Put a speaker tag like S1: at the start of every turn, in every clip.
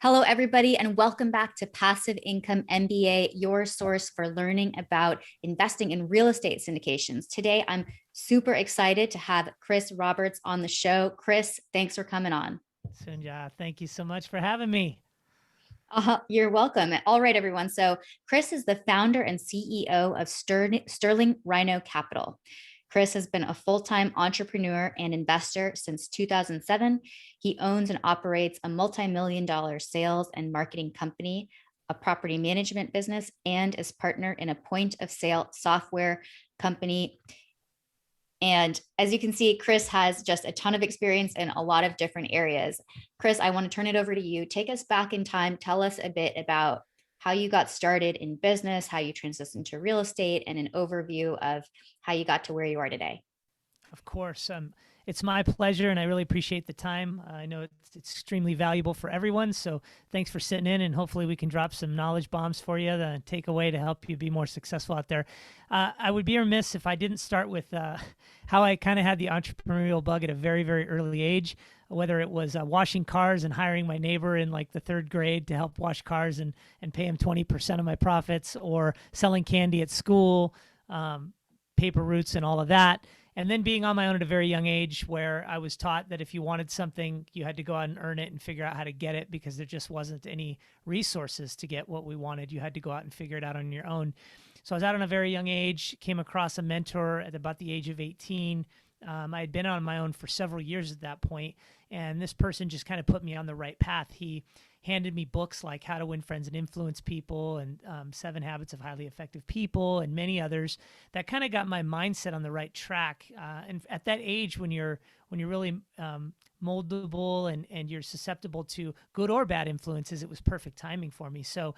S1: Hello, everybody, and welcome back to Passive Income MBA, your source for learning about investing in real estate syndications. Today, I'm super excited to have Chris Roberts on the show. Chris, thanks for coming on.
S2: Sunja, thank you so much for having me.
S1: You're welcome. All right, everyone. So, Chris is the founder and CEO of Sterling Rhino Capital. Chris has been a full time entrepreneur and investor since 2007. He owns and operates a multi-million-dollar sales and marketing company, a property management business, and is partner in a point of sale software company. And as you can see, Chris has just a ton of experience in a lot of different areas. Chris, I want to turn it over to you. Take us back in time. Tell us a bit about how you got started in business, how you transitioned to real estate, and an overview of how you got to where you are today.
S2: Of course, it's my pleasure, and I really appreciate the time. I know it's extremely valuable for everyone, so thanks for sitting in, and hopefully we can drop some knowledge bombs for you to take away to help you be more successful out there. I would be remiss if I didn't start with how I kind of had the entrepreneurial bug at a very, very early age, whether it was washing cars and hiring my neighbor in like the third grade to help wash cars and pay him 20% of my profits, or selling candy at school, paper routes and all of that. And then being on my own at a very young age, where I was taught that if you wanted something, you had to go out and earn it and figure out how to get it, because there just wasn't any resources to get what we wanted. You had to go out and figure it out on your own. So I was out on a very young age, came across a mentor at about the age of 18. I had been on my own for several years at that point, and this person just kind of put me on the right path. He handed me books like How to Win Friends and Influence People, and 7 Habits of Highly Effective People, and many others that kind of got my mindset on the right track. And at that age, when you're really moldable and you're susceptible to good or bad influences, it was perfect timing for me. So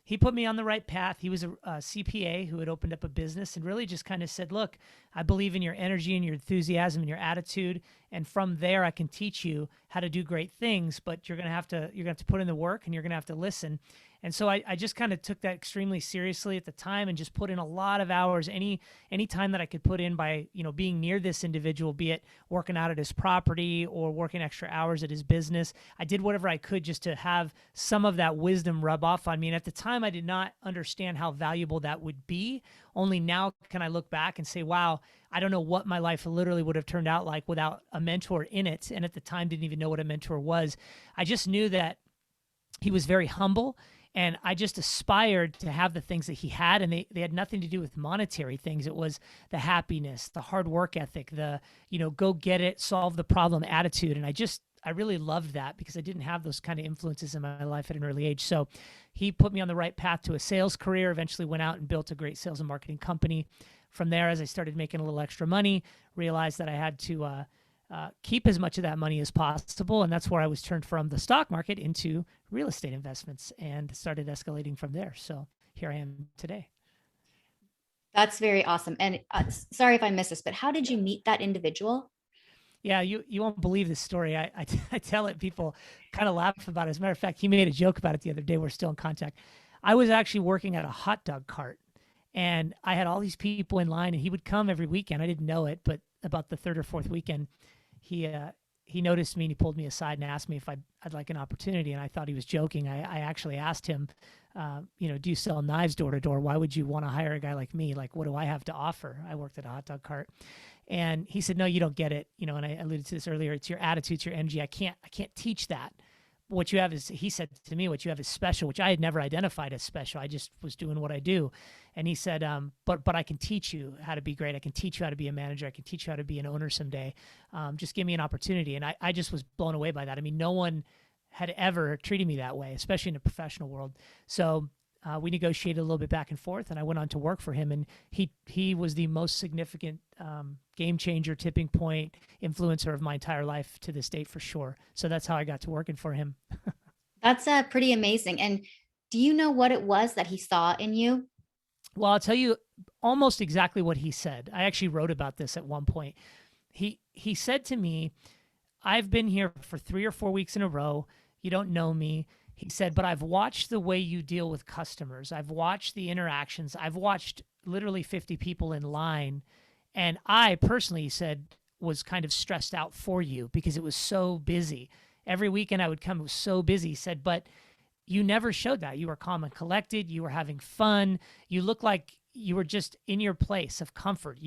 S2: he put me on the right path. He was a CPA who had opened up a business and really just kind of said, look, I believe in your energy and your enthusiasm and your attitude. And from there, I can teach you how to do great things, but you're going to have to put in the work, and you're going to have to listen. And so I just kind of took that extremely seriously at the time, and just put in a lot of hours, any time that I could put in by, being near this individual, be it working out at his property or working extra hours at his business. I did whatever I could just to have some of that wisdom rub off on me. And at the time, I did not understand how valuable that would be. Only now can I look back and say, wow, I don't know what my life literally would have turned out like without a mentor in it. And at the time, didn't even know what a mentor was. I just knew that he was very humble, and I just aspired to have the things that he had, and they had nothing to do with monetary things. It was the happiness, the hard work ethic, the, go get it, solve the problem attitude. And I really loved that, because I didn't have those kind of influences in my life at an early age. So he put me on the right path to a sales career, eventually went out and built a great sales and marketing company. From there, as I started making a little extra money, realized that I had to keep as much of that money as possible. And that's where I was turned from the stock market into real estate investments, and started escalating from there. So here I am today.
S1: That's very awesome. And sorry if I missed this, but how did you meet that individual?
S2: Yeah, you won't believe this story. I tell it, people kind of laugh about it. As a matter of fact, he made a joke about it the other day. We're still in contact. I was actually working at a hot dog cart, and I had all these people in line, and he would come every weekend. I didn't know it, but about the third or fourth weekend, he he noticed me, and he pulled me aside and asked me if I'd like an opportunity. And I thought he was joking. I actually asked him, do you sell knives door to door? Why would you want to hire a guy like me? Like, what do I have to offer? I worked at a hot dog cart. And he said, no, you don't get it. And I alluded to this earlier. It's your attitude, it's your energy. I can't teach that. What you have is, he said to me, what you have is special, which I had never identified as special. I just was doing what I do. And he said, but I can teach you how to be great. I can teach you how to be a manager. I can teach you how to be an owner someday. Just give me an opportunity. And I just was blown away by that. I mean, no one had ever treated me that way, especially in the professional world. So we negotiated a little bit back and forth, and I went on to work for him. And he was the most significant game changer, tipping point, influencer of my entire life to this date, for sure. So that's how I got to working for him.
S1: That's pretty amazing. And do you know what it was that he saw in you?
S2: Well, I'll tell you almost exactly what he said. I actually wrote about this at one point. He said to me, I've been here for 3 or 4 weeks in a row. You don't know me. He said, but I've watched the way you deal with customers. I've watched the interactions. I've watched literally 50 people in line. And I personally, he said, was kind of stressed out for you because it was so busy. every weekend I would come, it was so busy. He said, but you never showed that. You were calm and collected. You were having fun. You looked like you were just in your place of comfort.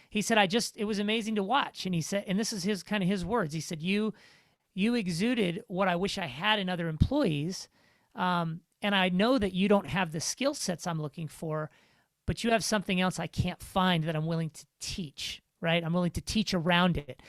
S2: He said, it was amazing to watch. And he said, and this is his kind of his words. He said, you exuded what I wish I had in other employees. And I know that you don't have the skill sets I'm looking for, but you have something else I can't find that I'm willing to teach, right? I'm willing to teach around it.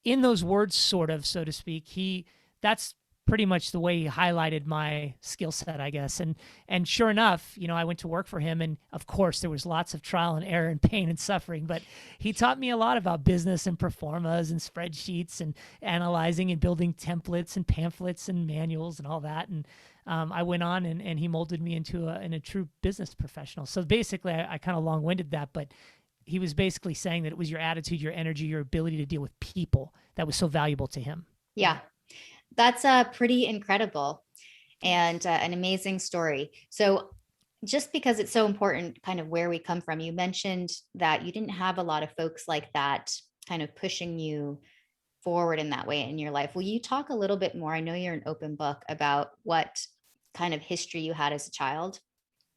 S2: In those words, sort of, so to speak, that's pretty much the way he highlighted my skill set, I guess. And sure enough, I went to work for him, and of course there was lots of trial and error and pain and suffering, but he taught me a lot about business and performas and spreadsheets and analyzing and building templates and pamphlets and manuals and all that. And I went on and he molded me into a true business professional. So basically I kind of long-winded that, but he was basically saying that it was your attitude, your energy, your ability to deal with people that was so valuable to him.
S1: Yeah. That's pretty incredible and an amazing story. So just because it's so important kind of where we come from, you mentioned that you didn't have a lot of folks like that kind of pushing you forward in that way in your life. Will you talk a little bit more? I know you're an open book about what kind of history you had as a child.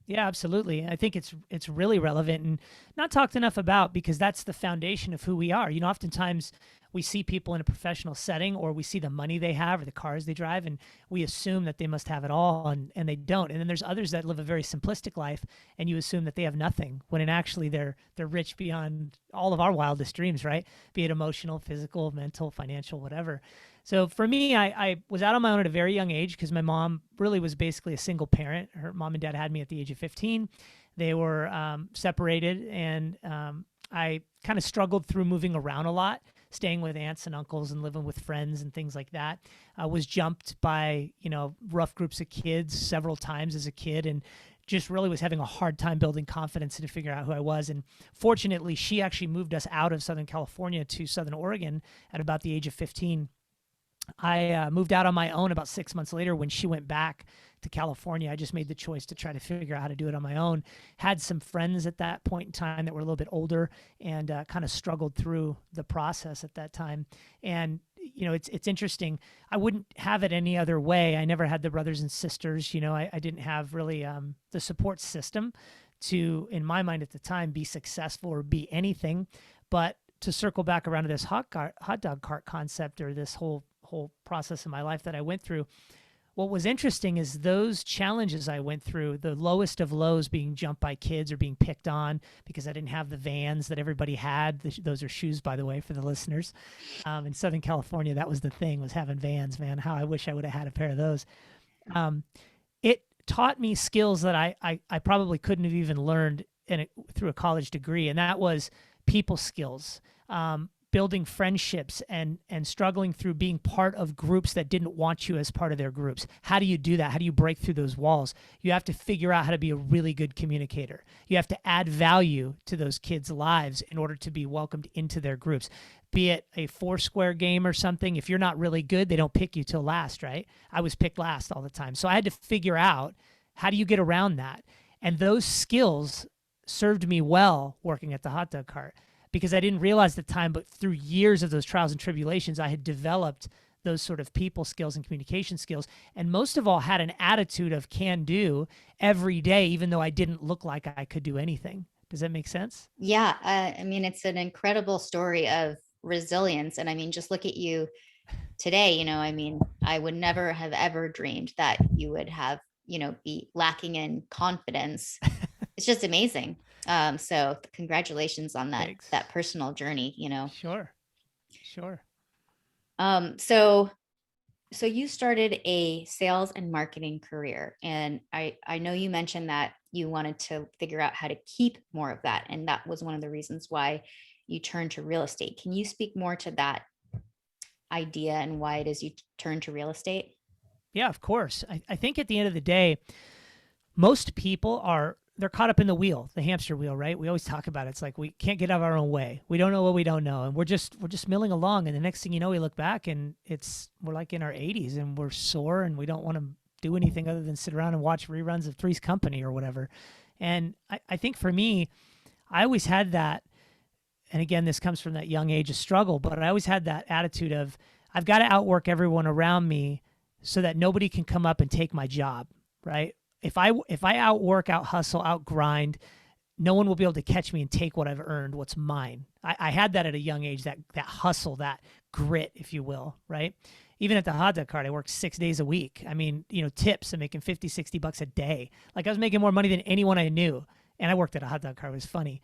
S2: Yeah, absolutely. I think it's really relevant and not talked enough about, because that's the foundation of who we are. Oftentimes we see people in a professional setting, or we see the money they have or the cars they drive, and we assume that they must have it all, and they don't. And then there's others that live a very simplistic life, and you assume that they have nothing, when in actually they're rich beyond all of our wildest dreams, right? Be it emotional, physical, mental, financial, whatever. So for me, I was out on my own at a very young age, because my mom really was basically a single parent. Her mom and dad had me at the age of 15. They were separated, and I kind of struggled through moving around a lot, staying with aunts and uncles and living with friends and things like that. I was jumped by, rough groups of kids several times as a kid, and just really was having a hard time building confidence to figure out who I was. And fortunately, she actually moved us out of Southern California to Southern Oregon at about the age of 15. I moved out on my own about 6 months later when she went back to California. I just made the choice to try to figure out how to do it on my own. Had some friends at that point in time that were a little bit older, and kind of struggled through the process at that time. And it's interesting. I wouldn't have it any other way. I never had the brothers and sisters. I didn't have really the support system to, in my mind at the time, be successful or be anything. But to circle back around to this hot dog cart concept, or this whole process in my life that I went through, what was interesting is those challenges I went through, the lowest of lows, being jumped by kids or being picked on because I didn't have the Vans that everybody had. Those are shoes, by the way, for the listeners. In Southern California, that was the thing, was having Vans, man. How I wish I would have had a pair of those. It taught me skills that I probably couldn't have even learned through a college degree, and that was people skills. Building friendships and struggling through being part of groups that didn't want you as part of their groups. How do you do that? How do you break through those walls? You have to figure out how to be a really good communicator. You have to add value to those kids' lives in order to be welcomed into their groups. Be it a Foursquare game or something, if you're not really good, they don't pick you till last, right? I was picked last all the time. So I had to figure out, how do you get around that? And those skills served me well working at the hot dog cart, because I didn't realize at the time, but through years of those trials and tribulations, I had developed those sort of people skills and communication skills, and most of all had an attitude of can do every day, even though I didn't look like I could do anything. Does that make sense?
S1: Yeah. It's an incredible story of resilience. And just look at you today. I would never have ever dreamed that you would have, be lacking in confidence. It's just amazing. So congratulations on that,
S2: Thanks.
S1: that personal journey,
S2: Sure.
S1: So you started a sales and marketing career, and I know you mentioned that you wanted to figure out how to keep more of that, and that was one of the reasons why you turned to real estate. Can you speak more to that idea and why it is you turned to real estate?
S2: Yeah, of course. I think at the end of the day, most people they're caught up in the wheel, the hamster wheel, right? We always talk about it. It's like we can't get out of our own way. We don't know what we don't know, and we're just milling along. And the next thing you know, we look back and we're like in our 80s and we're sore and we don't want to do anything other than sit around and watch reruns of Three's Company or whatever. And I think for me, I always had that. And again, this comes from that young age of struggle, but I always had that attitude of, I've got to outwork everyone around me so that nobody can come up and take my job, right? If I outwork, out hustle, out grind, no one will be able to catch me and take what I've earned, what's mine. I had that at a young age, that hustle, that grit, if you will, right? Even at the hot dog cart, I worked 6 days a week. I mean, tips, I'm making 50, $60 a day. Like I was making more money than anyone I knew. And I worked at a hot dog cart. It was funny.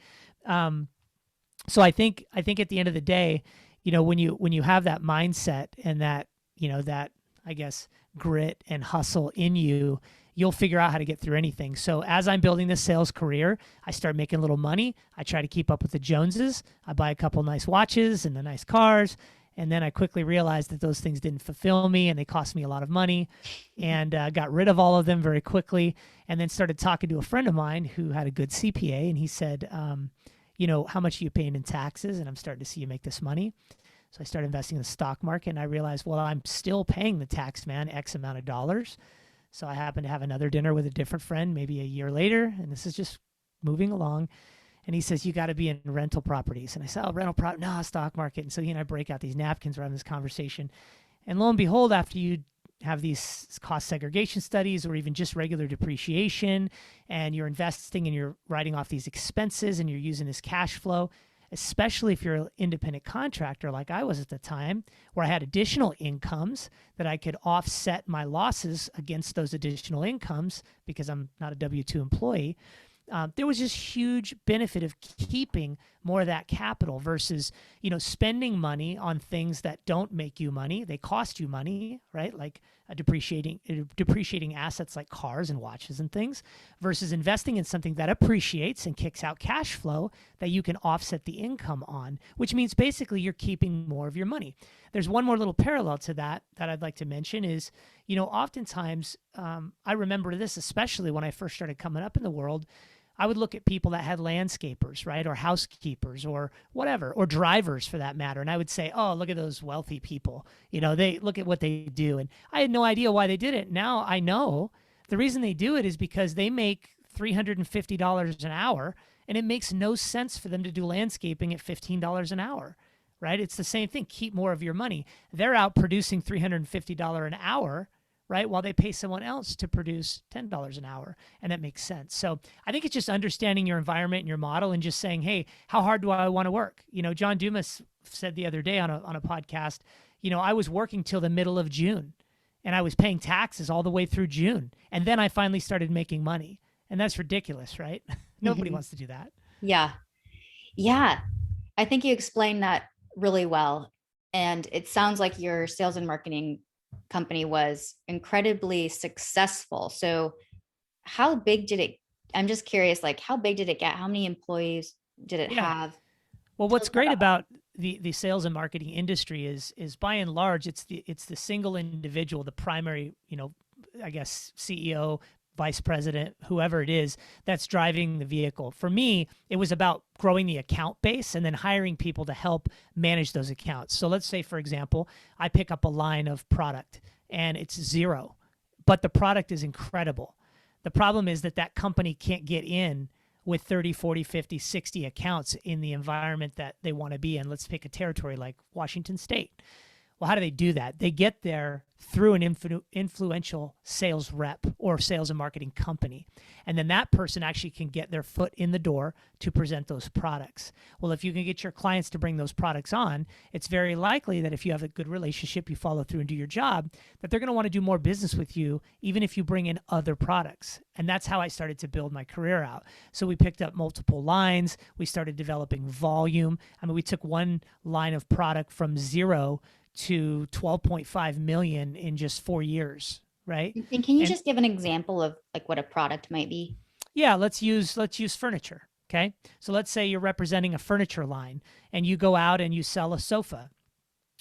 S2: So I think at the end of the day, when you have that mindset and that, that, I guess, grit and hustle in you, you'll figure out how to get through anything. So as I'm building this sales career, I start making a little money. I try to keep up with the Joneses. I buy a couple nice watches and the nice cars. And then I quickly realized that those things didn't fulfill me and they cost me a lot of money, and got rid of all of them very quickly. And then started talking to a friend of mine who had a good CPA. And he said, how much are you paying in taxes? And I'm starting to see you make this money. So I started investing in the stock market, and I realized, well, I'm still paying the tax man X amount of dollars. So I happened to have another dinner with a different friend maybe a year later, and this is just moving along. And he says, you got to be in rental properties. And I said, oh, rental property, no, stock market. And so he and I break out these napkins around this conversation. And lo and behold, after you have these cost segregation studies or even just regular depreciation, and you're investing and you're writing off these expenses and you're using this cash flow, especially if you're an independent contractor like I was at the time, where I had additional incomes that I could offset my losses against those additional incomes because I'm not a W-2 employee. There was just huge benefit of keeping more of that capital versus, spending money on things that don't make you money. They cost you money, right? Like depreciating assets like cars and watches and things, versus investing in something that appreciates and kicks out cash flow that you can offset the income on, which means basically you're keeping more of your money. There's one more little parallel to that I'd like to mention is, oftentimes I remember this, especially when I first started coming up in the world. I would look at people that had landscapers, right, or housekeepers or whatever, or drivers for that matter. And I would say, oh, look at those wealthy people. They look at what they do. And I had no idea why they did it. Now I know the reason they do it is because they make $350 an hour, and it makes no sense for them to do landscaping at $15 an hour, right? It's the same thing. Keep more of your money. They're out producing $350 an hour, right, while they pay someone else to produce $10 an hour. And that makes sense. So I think it's just understanding your environment and your model and just saying, hey, how hard do I want to work? John Dumas said the other day on a podcast, I was working till the middle of June, and I was paying taxes all the way through June. And then I finally started making money. And that's ridiculous, right? Nobody wants to do that.
S1: Yeah. Yeah. I think you explained that really well. And it sounds like your sales and marketing company was incredibly successful. So how big did it, I'm just curious, like how big did it get? How many employees did it have?
S2: Well, what's great about the sales and marketing industry is by and large, it's the single individual, the primary, I guess, CEO, vice president, whoever it is, that's driving the vehicle. For me, it was about growing the account base and then hiring people to help manage those accounts. So let's say, for example, I pick up a line of product and it's zero, but the product is incredible. The problem is that company can't get in with 30, 40, 50, 60 accounts in the environment that they want to be in. Let's pick a territory like Washington State. Well, how do they do that? They get there through an influential sales rep or sales and marketing company. And then that person actually can get their foot in the door to present those products. Well, if you can get your clients to bring those products on, it's very likely that if you have a good relationship, you follow through and do your job, that they're going to want to do more business with you, even if you bring in other products. And that's how I started to build my career out. So we picked up multiple lines. We started developing volume. I mean, we took one line of product from zero to 12.5 million in just 4 years, right?
S1: And can you just give an example of like what a product might be?
S2: Yeah, let's use furniture. Okay. So let's say you're representing a furniture line and you go out and you sell a sofa.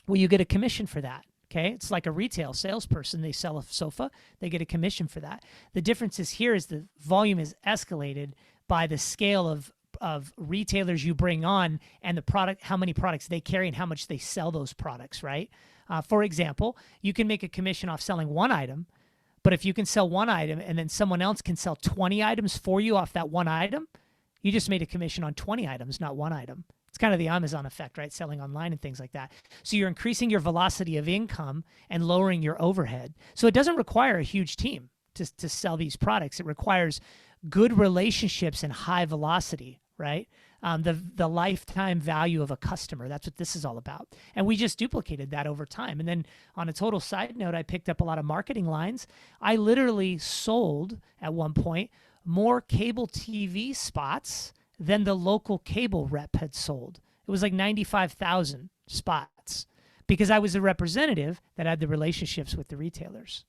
S2: Well, you get a commission for that. Okay. It's like a retail salesperson. They sell a sofa, they get a commission for that. The difference is here is the volume is escalated by the scale of retailers you bring on and the product, how many products they carry and how much they sell those products, right? For example, you can make a commission off selling one item, but if you can sell one item and then someone else can sell 20 items for you off that one item, you just made a commission on 20 items, not one item. It's kind of the Amazon effect, right? Selling online and things like that. So you're increasing your velocity of income and lowering your overhead. So it doesn't require a huge team to sell these products. It requires good relationships and high velocity, right? The lifetime value of a customer. That's what this is all about. And we just duplicated that over time. And then on a total side note, I picked up a lot of marketing lines. I literally sold at one point more cable TV spots than the local cable rep had sold. It was like 95,000 spots because I was a representative that had the relationships with the retailers.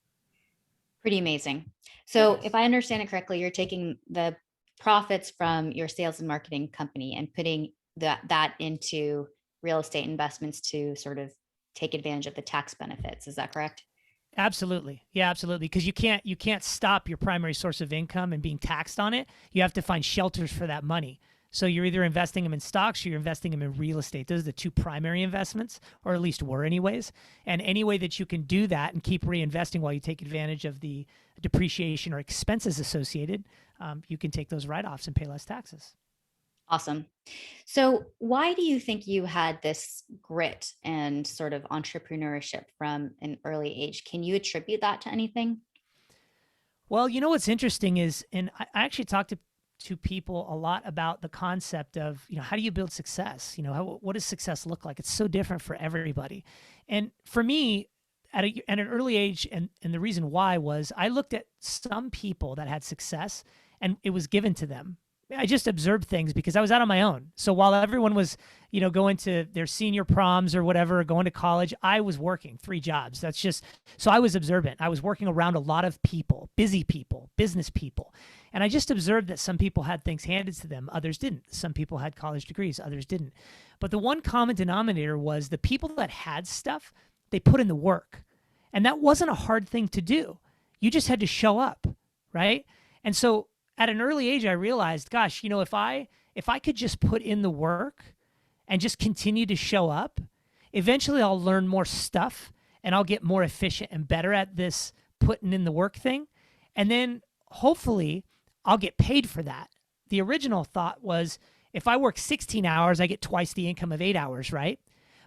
S1: Pretty amazing. So
S2: Yes.
S1: if I understand it correctly, you're taking the profits from your sales and marketing company and putting that into real estate investments to sort of take advantage of the tax benefits. Is that correct?
S2: Absolutely. Yeah, absolutely. Because you can't stop your primary source of income and being taxed on it. You have to find shelters for that money. So you're either investing them in stocks or you're investing them in real estate. Those are the two primary investments, or at least were anyways. And any way that you can do that and keep reinvesting while you take advantage of the depreciation or expenses associated, you can take those write-offs and pay less taxes.
S1: Awesome. So why do you think you had this grit and sort of entrepreneurship from an early age? Can you attribute that to anything?
S2: Well, you know what's interesting is, and I actually talked to people a lot about the concept of, how do you build success? What does success look like? It's so different for everybody. And for me, at an early age, and the reason why was I looked at some people that had success and it was given to them. I just observed things because I was out on my own. So while everyone was, going to their senior proms or whatever, going to college, I was working 3 jobs. That's just, so I was observant. I was working around a lot of people, busy people, business people. And I just observed that some people had things handed to them, others didn't. Some people had college degrees, others didn't. But the one common denominator was the people that had stuff, they put in the work. And that wasn't a hard thing to do. You just had to show up, right? And so at an early age, I realized, gosh, if I could just put in the work and just continue to show up, eventually I'll learn more stuff and I'll get more efficient and better at this putting in the work thing. And then hopefully I'll get paid for that. The original thought was if I work 16 hours, I get twice the income of 8 hours, right?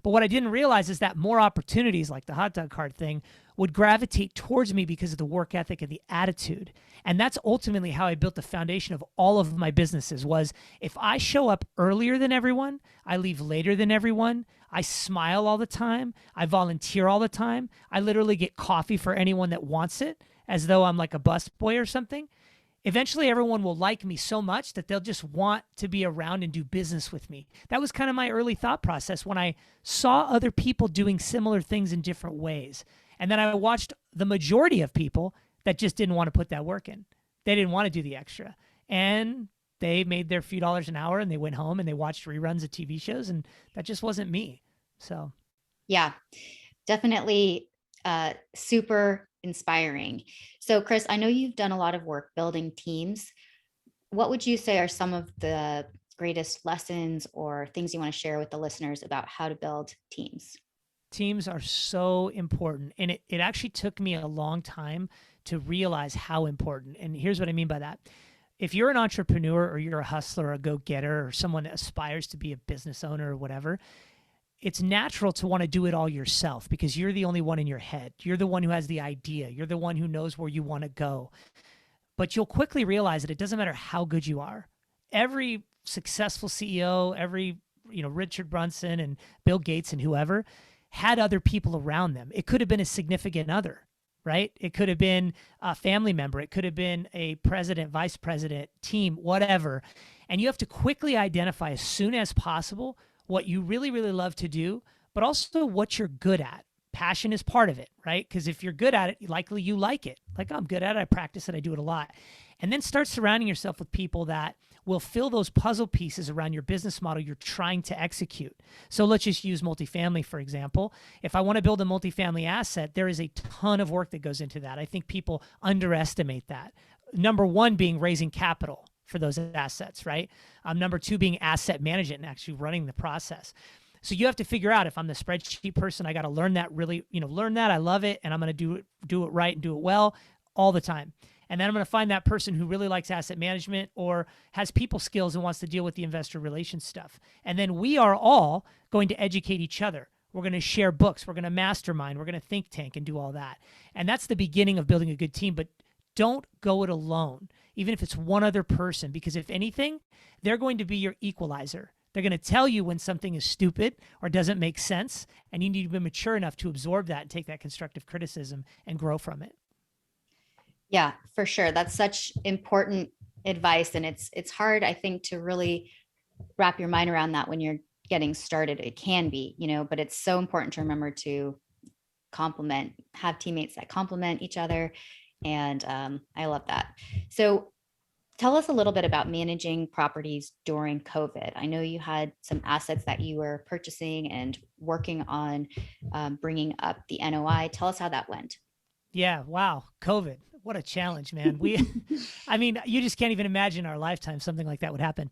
S2: But what I didn't realize is that more opportunities like the hot dog cart thing would gravitate towards me because of the work ethic and the attitude. And that's ultimately how I built the foundation of all of my businesses was if I show up earlier than everyone, I leave later than everyone, I smile all the time, I volunteer all the time, I literally get coffee for anyone that wants it as though I'm like a busboy or something. Eventually everyone will like me so much that they'll just want to be around and do business with me. That was kind of my early thought process when I saw other people doing similar things in different ways. And then I watched the majority of people that just didn't want to put that work in. They didn't want to do the extra. And they made their few dollars an hour and they went home and they watched reruns of TV shows, and that just wasn't me. So
S1: Yeah, definitely super inspiring. So, Chris, I know you've done a lot of work building teams. What would you say are some of the greatest lessons or things you want to share with the listeners about how to build teams?
S2: teams are so important. And it actually took me a long time to realize how important. And here's what I mean by that. If you're an entrepreneur or you're a hustler or a go-getter or someone that aspires to be a business owner or whatever, it's natural to want to do it all yourself because you're the only one in your head. You're the one who has the idea. You're the one who knows where you want to go. But you'll quickly realize that it doesn't matter how good you are. Every successful CEO, every Richard Brunson and Bill Gates and whoever had other people around them. It could have been a significant other, right? It could have been a family member. It could have been a president, vice president, team, whatever. And you have to quickly identify as soon as possible what you really, really love to do, but also what you're good at. Passion is part of it, right? Because if you're good at it, likely you like it. Like I'm good at it, I practice it, I do it a lot. And then start surrounding yourself with people that will fill those puzzle pieces around your business model you're trying to execute. So let's just use multifamily, for example. If I want to build a multifamily asset, there is a ton of work that goes into that. I think people underestimate that. Number one being raising capital for those assets, right? Number two being asset management and actually running the process. So you have to figure out if I'm the spreadsheet person, I got to learn that really, learn that. I love it. And I'm going to do it right and do it well all the time. And then I'm going to find that person who really likes asset management or has people skills and wants to deal with the investor relations stuff. And then we are all going to educate each other. We're going to share books. We're going to mastermind. We're going to think tank and do all that. And that's the beginning of building a good team. But don't go it alone, even if it's one other person, because if anything, they're going to be your equalizer. They're going to tell you when something is stupid or doesn't make sense, and you need to be mature enough to absorb that and take that constructive criticism and grow from it.
S1: Yeah, for sure. That's such important advice. And it's hard, I think, to really wrap your mind around that when you're getting started. It can be, but it's so important to remember to have teammates that complement each other. And I love that. So tell us a little bit about managing properties during COVID. I know you had some assets that you were purchasing and working on bringing up the NOI. Tell us how that went.
S2: Yeah. Wow. COVID. What a challenge, man. I mean, you just can't even imagine our lifetime something like that would happen.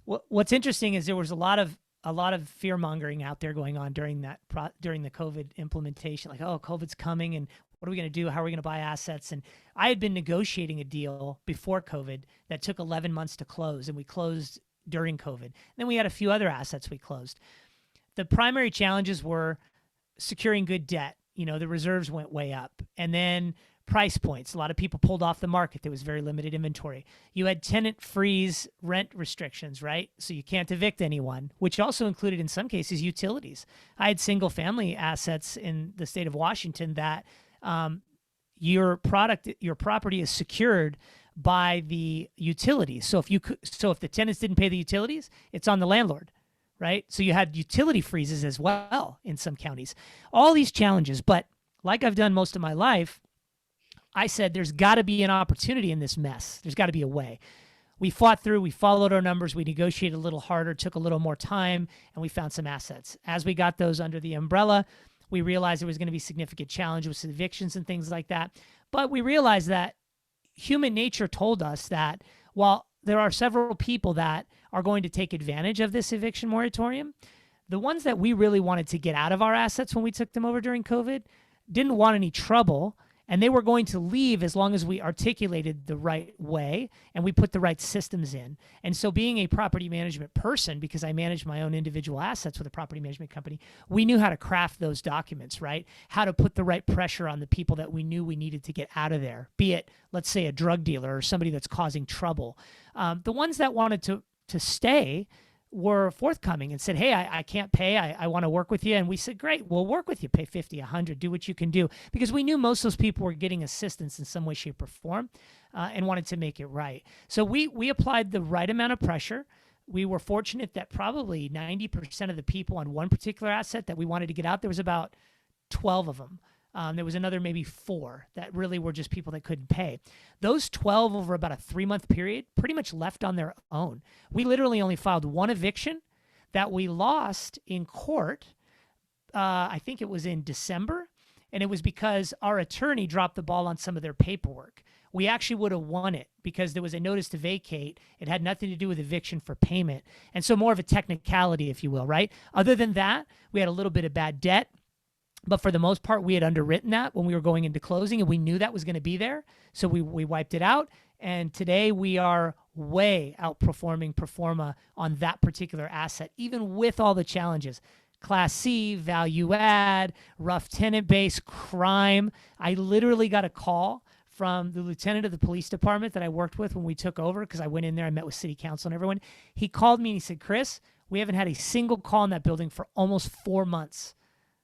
S2: What's interesting is there was a lot of fear mongering out there going on during the COVID implementation. Like, oh, COVID's coming, and what are we going to do? How are we going to buy assets? And I had been negotiating a deal before COVID that took 11 months to close, and we closed during COVID. And then we had a few other assets we closed. The primary challenges were securing good debt. The reserves went way up, and then price points. A lot of people pulled off the market. There was very limited inventory. You had tenant freeze rent restrictions, right? So you can't evict anyone, which also included in some cases utilities. I had single family assets in the state of Washington that your property is secured by the utilities. So if the tenants didn't pay the utilities, it's on the landlord, right? So you had utility freezes as well in some counties. All these challenges, but like I've done most of my life, I said, there's got to be an opportunity in this mess. There's got to be a way. We fought through, we followed our numbers, we negotiated a little harder, took a little more time, and we found some assets. As we got those under the umbrella, we realized there was going to be significant challenges with evictions and things like that. But we realized that human nature told us that while there are several people that are going to take advantage of this eviction moratorium, the ones that we really wanted to get out of our assets when we took them over during COVID didn't want any trouble. And they were going to leave as long as we articulated the right way and we put the right systems in. And so being a property management person, because I manage my own individual assets with a property management company, we knew how to craft those documents, right? How to put the right pressure on the people that we knew we needed to get out of there, be it, let's say, a drug dealer or somebody that's causing trouble. The ones that wanted to stay were forthcoming and said, hey, I can't pay. I want to work with you. And we said, great, we'll work with you. Pay 50, 100, do what you can do. Because we knew most of those people were getting assistance in some way, shape, or form and wanted to make it right. So we applied the right amount of pressure. We were fortunate that probably 90% of the people on one particular asset that we wanted to get out, there was about 12 of them. There was another maybe 4 that really were just people that couldn't pay. Those 12 over about a 3-month period pretty much left on their own. We literally only filed one eviction that we lost in court. I think it was in December. And it was because our attorney dropped the ball on some of their paperwork. We actually would have won it because there was a notice to vacate. It had nothing to do with eviction for payment. And so more of a technicality, if you will, right? Other than that, we had a little bit of bad debt. But for the most part, we had underwritten that when we were going into closing, and we knew that was going to be there. So we wiped it out. And today we are way outperforming pro forma on that particular asset, even with all the challenges. Class C, value add, rough tenant base, crime. I literally got a call from the lieutenant of the police department that I worked with when we took over, because I went in there, I met with city council and everyone. He called me and he said, Chris, we haven't had a single call in that building for almost 4 months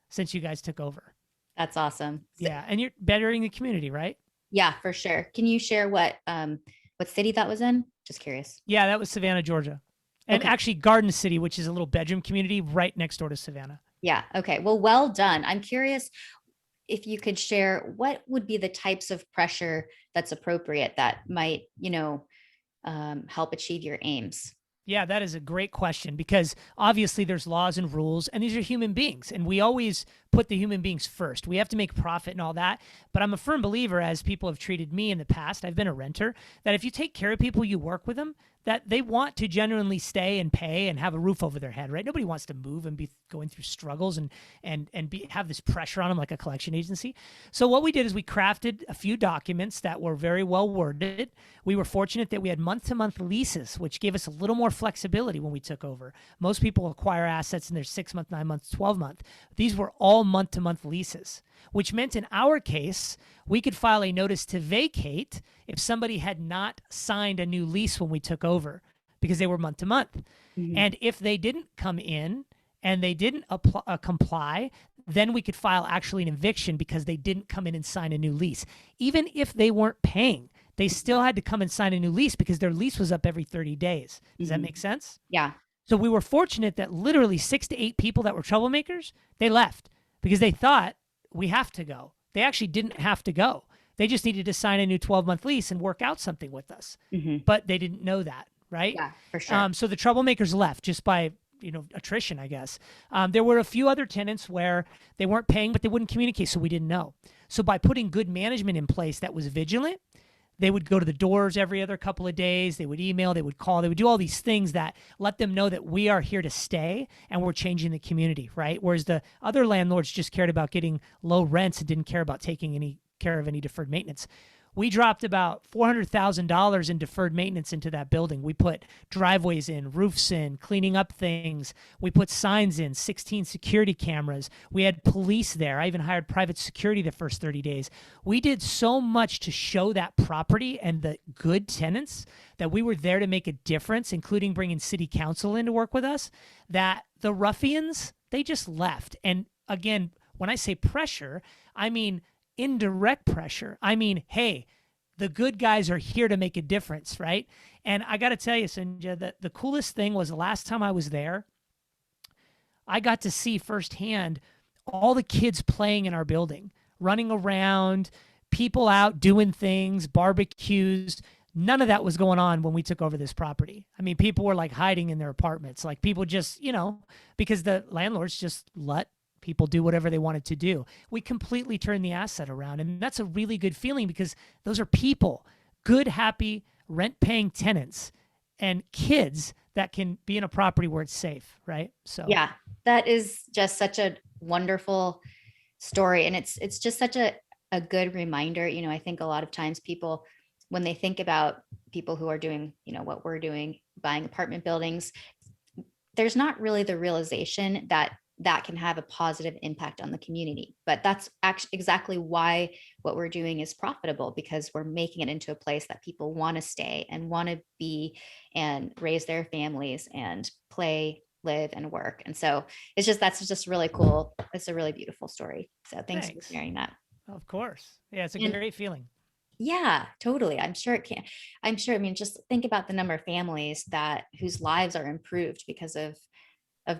S2: since you guys took over.
S1: That's awesome.
S2: Yeah. And you're bettering the community, right?
S1: Yeah, for sure. Can you share what city that was in? Just curious.
S2: Yeah, that was Savannah, Georgia. And actually Garden City, which is a little bedroom community right next door to Savannah.
S1: Yeah. Okay. Well done. I'm curious if you could share what would be the types of pressure that's appropriate that might, help achieve your aims.
S2: Yeah, that is a great question, because obviously there's laws and rules, and these are human beings, and we always put the human beings first. We have to make profit and all that, but I'm a firm believer, as people have treated me in the past, I've been a renter, that if you take care of people, you work with them, that they want to genuinely stay and pay and have a roof over their head, right? Nobody wants to move and be going through struggles and have this pressure on them like a collection agency. So what we did is we crafted a few documents that were very well worded. We were fortunate that we had month-to-month leases, which gave us a little more flexibility when we took over. Most people acquire assets in their 6-month, 9-month, 12-month. These were all month-to-month leases, which meant in our case, we could file a notice to vacate if somebody had not signed a new lease when we took over because they were month to month.
S1: Mhm.
S2: And if they didn't come in and they didn't comply, then we could file actually an eviction because they didn't come in and sign a new lease. Even if they weren't paying, they still had to come and sign a new lease because their lease was up every 30 days. Does that
S1: Mhm.
S2: make sense?
S1: Yeah.
S2: So we were fortunate that literally 6 to 8 people that were troublemakers, they left because they thought we have to go. They actually didn't have to go. They just needed to sign a new 12-month lease and work out something with us.
S1: Mhm.
S2: But they didn't know that, right?
S1: Yeah, for sure.
S2: So the troublemakers left just by attrition, I guess. There were a few other tenants where they weren't paying, but they wouldn't communicate, so we didn't know. So by putting good management in place that was vigilant, they would go to the doors every other couple of days. They would email, they would call, they would do all these things that let them know that we are here to stay and we're changing the community, right? Whereas the other landlords just cared about getting low rents and didn't care about taking any care of any deferred maintenance. We dropped about $400,000 in deferred maintenance into that building. We put driveways in, roofs in, cleaning up things. We put signs in, 16 security cameras. We had police there. I even hired private security the first 30 days. We did so much to show that property and the good tenants that we were there to make a difference, including bringing city council in to work with us, that the ruffians, they just left. And again, when I say pressure, I mean indirect pressure. I mean, hey, the good guys are here to make a difference, right? And I got to tell you, Sinja, that the coolest thing was the last time I was there, I got to see firsthand all the kids playing in our building, running around, people out doing things, barbecues. None of that was going on when we took over this property. I mean, people were like hiding in their apartments, like people just, because the landlords just let people do whatever they wanted to do. We completely turned the asset around. And that's a really good feeling because those are people, good, happy, rent paying tenants and kids that can be in a property where it's safe, right? So
S1: Yeah, that is just such a wonderful story. And it's just such a good reminder. I think a lot of times people, when they think about people who are doing, what we're doing, buying apartment buildings, there's not really the realization that that can have a positive impact on the community. But that's actually exactly why what we're doing is profitable, because we're making it into a place that people want to stay and want to be and raise their families and play, live, and work. And so that's just really cool. It's a really beautiful story. So thanks for
S2: thanks.
S1: sharing that.
S2: Of course. Yeah, it's a
S1: And
S2: great feeling.
S1: yeah, totally. I'm sure it can. I'm sure. I mean, just think about the number of families that whose lives are improved because of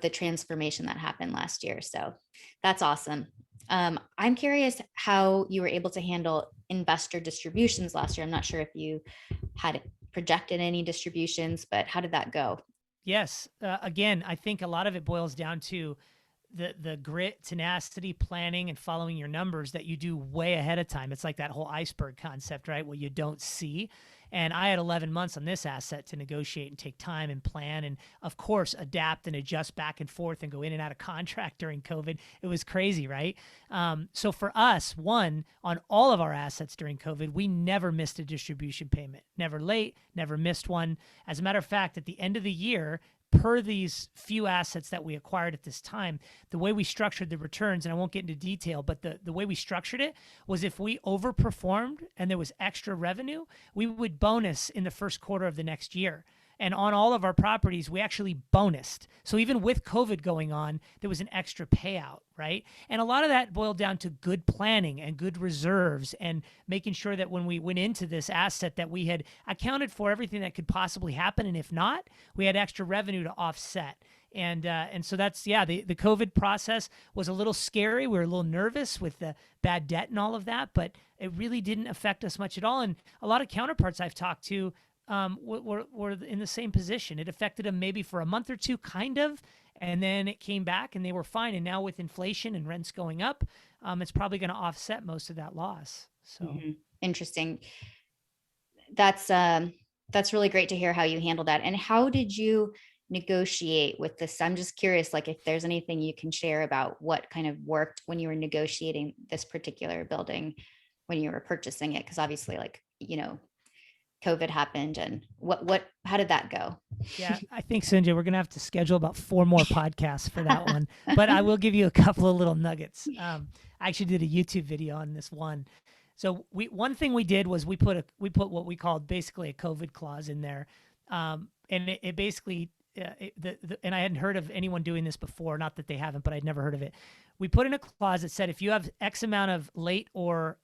S1: the transformation that happened last year. So that's awesome. I'm curious how you were able to handle investor distributions last year. I'm not sure if you had projected any distributions, but how did that go?
S2: Yes. Again, I think a lot of it boils down to the grit, tenacity, planning, and following your numbers that you do way ahead of time. It's like that whole iceberg concept, right? What you don't see. And I had 11 months on this asset to negotiate and take time and plan and, of course, adapt and adjust back and forth and go in and out of contract during COVID. It was crazy, right? So for us, one, on all of our assets during COVID, we never missed a distribution payment. Never late, never missed one. As a matter of fact, at the end of the year, per these few assets that we acquired at this time, the way we structured the returns, and I won't get into detail, but the way we structured it was if we overperformed and there was extra revenue, we would bonus in the first quarter of the next year. And on all of our properties, we actually bonused. So even with COVID going on, there was an extra payout, right? And a lot of that boiled down to good planning and good reserves and making sure that when we went into this asset that we had accounted for everything that could possibly happen. And if not, we had extra revenue to offset. And so that's, the COVID process was a little scary. We were a little nervous with the bad debt and all of that, but it really didn't affect us much at all. And a lot of counterparts I've talked to, were in the same position. It affected them maybe for a month or two, kind of, and then it came back and they were fine. And now with inflation and rents going up, it's probably going to offset most of that loss. So
S1: Interesting. That's That's really great to hear how you handled that. And how did you negotiate with this? I'm just curious, like if there's anything you can share about what kind of worked when you were negotiating this particular building when you were purchasing it, because obviously, like, COVID happened, and how did that go?
S2: Yeah, I think, Sunjay, we're gonna have to schedule about 4 more podcasts for that one. But I will give you a couple of little nuggets. I actually did a YouTube video on this one. So one thing we did was we put what we called basically a COVID clause in there, and it basically and I hadn't heard of anyone doing this before. Not that they haven't, but I'd never heard of it. We put in a clause that said if you have X amount of late or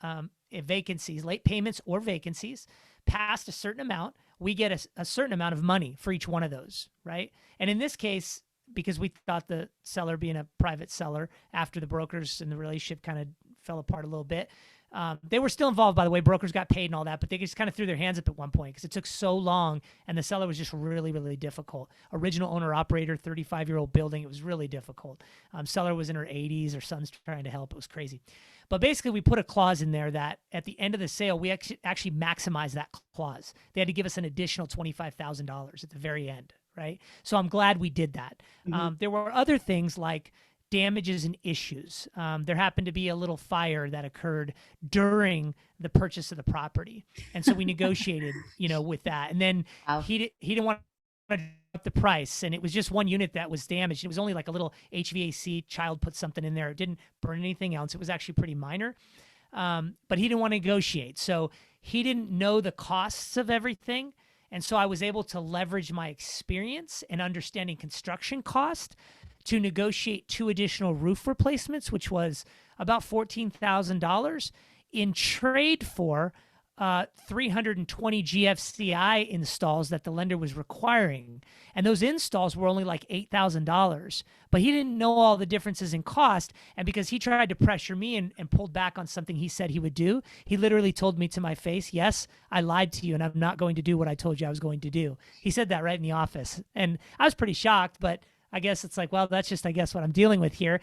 S2: vacancies, late payments or vacancies past a certain amount, we get a certain amount of money for each one of those, right? And in this case, because we thought the seller being a private seller after the brokers and the relationship kind of fell apart a little bit, they were still involved, by the way. Brokers got paid and all that, but they just kind of threw their hands up at one point because it took so long and the seller was just really, really difficult. Original owner operator, 35-year-old building. It was really difficult. Seller was in her 80s. Her son's trying to help. It was crazy. But basically, we put a clause in there that at the end of the sale, we actually maximized that clause. They had to give us an additional $25,000 at the very end, right? So I'm glad we did that.
S1: Mhm.
S2: There were other things like damages and issues. There happened to be a little fire that occurred during the purchase of the property, and so we negotiated, with that. And then
S1: Wow.
S2: he didn't want to drop the price, and it was just one unit that was damaged. It was only like a little HVAC. Child put something in there. It didn't burn anything else. It was actually pretty minor. But he didn't want to negotiate, so he didn't know the costs of everything. And so I was able to leverage my experience and understanding construction cost to negotiate 2 additional roof replacements, which was about $14,000 in trade for 320 GFCI installs that the lender was requiring. And those installs were only like $8,000. But he didn't know all the differences in cost. And because he tried to pressure me and pulled back on something he said he would do, he literally told me to my face, yes, I lied to you and I'm not going to do what I told you I was going to do. He said that right in the office. And I was pretty shocked, but I guess it's like, well, that's just, I guess, what I'm dealing with here.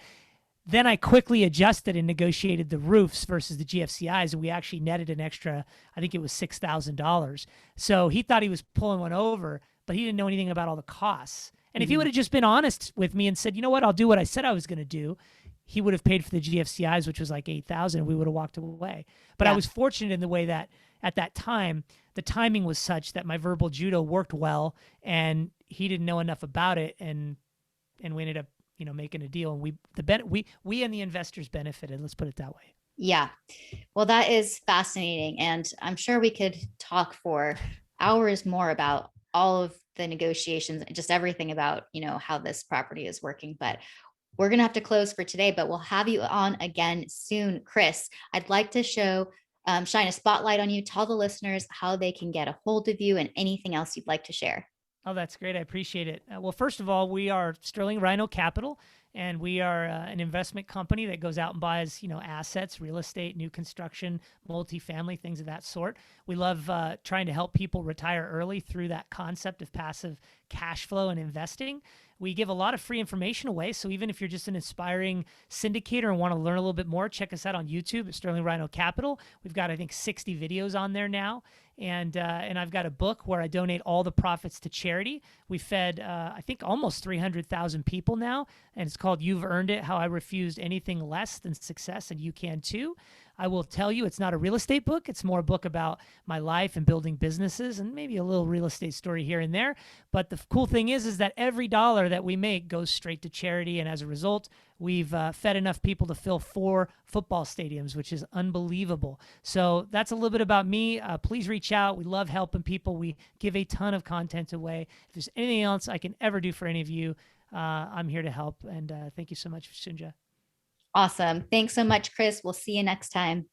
S2: Then I quickly adjusted and negotiated the roofs versus the GFCIs, and we actually netted an extra, I think it was $6,000. So he thought he was pulling one over, but he didn't know anything about all the costs. And if he
S1: Mhm.
S2: would have just been honest with me and said, you know what, I'll do what I said I was going to do, he would have paid for the GFCIs, which was like 8,000, and we would have walked away. But I
S1: Yeah.
S2: was fortunate in the way that at that time, the timing was such that my verbal judo worked well, and he didn't know enough about it, and we ended up, making a deal, and we and the investors benefited. Let's put it that way.
S1: Yeah. Well, that is fascinating. And I'm sure we could talk for hours more about all of the negotiations and just everything about, how this property is working. But we're going to have to close for today, but we'll have you on again soon. Chris, I'd like to shine a spotlight on you, tell the listeners how they can get a hold of you and anything else you'd like to share.
S2: Oh, that's great. I appreciate it. Well, first of all, we are Sterling Rhino Capital, and we are an investment company that goes out and buys, assets, real estate, new construction, multifamily, things of that sort. We love trying to help people retire early through that concept of passive cash flow and investing. We give a lot of free information away. So even if you're just an aspiring syndicator and want to learn a little bit more, check us out on YouTube at Sterling Rhino Capital. We've got, I think, 60 videos on there now. And I've got a book where I donate all the profits to charity. We fed, I think, almost 300,000 people now, and it's called You've Earned It, How I Refused Anything Less Than Success, and You Can Too. I will tell you, it's not a real estate book. It's more a book about my life and building businesses and maybe a little real estate story here and there. But the cool thing is that every dollar that we make goes straight to charity. And as a result, we've fed enough people to fill 4 football stadiums, which is unbelievable. So that's a little bit about me. Please reach out. We love helping people. We give a ton of content away. If there's anything else I can ever do for any of you, I'm here to help. And thank you so much, Sunja.
S1: Awesome. Thanks so much, Chris. We'll see you next time.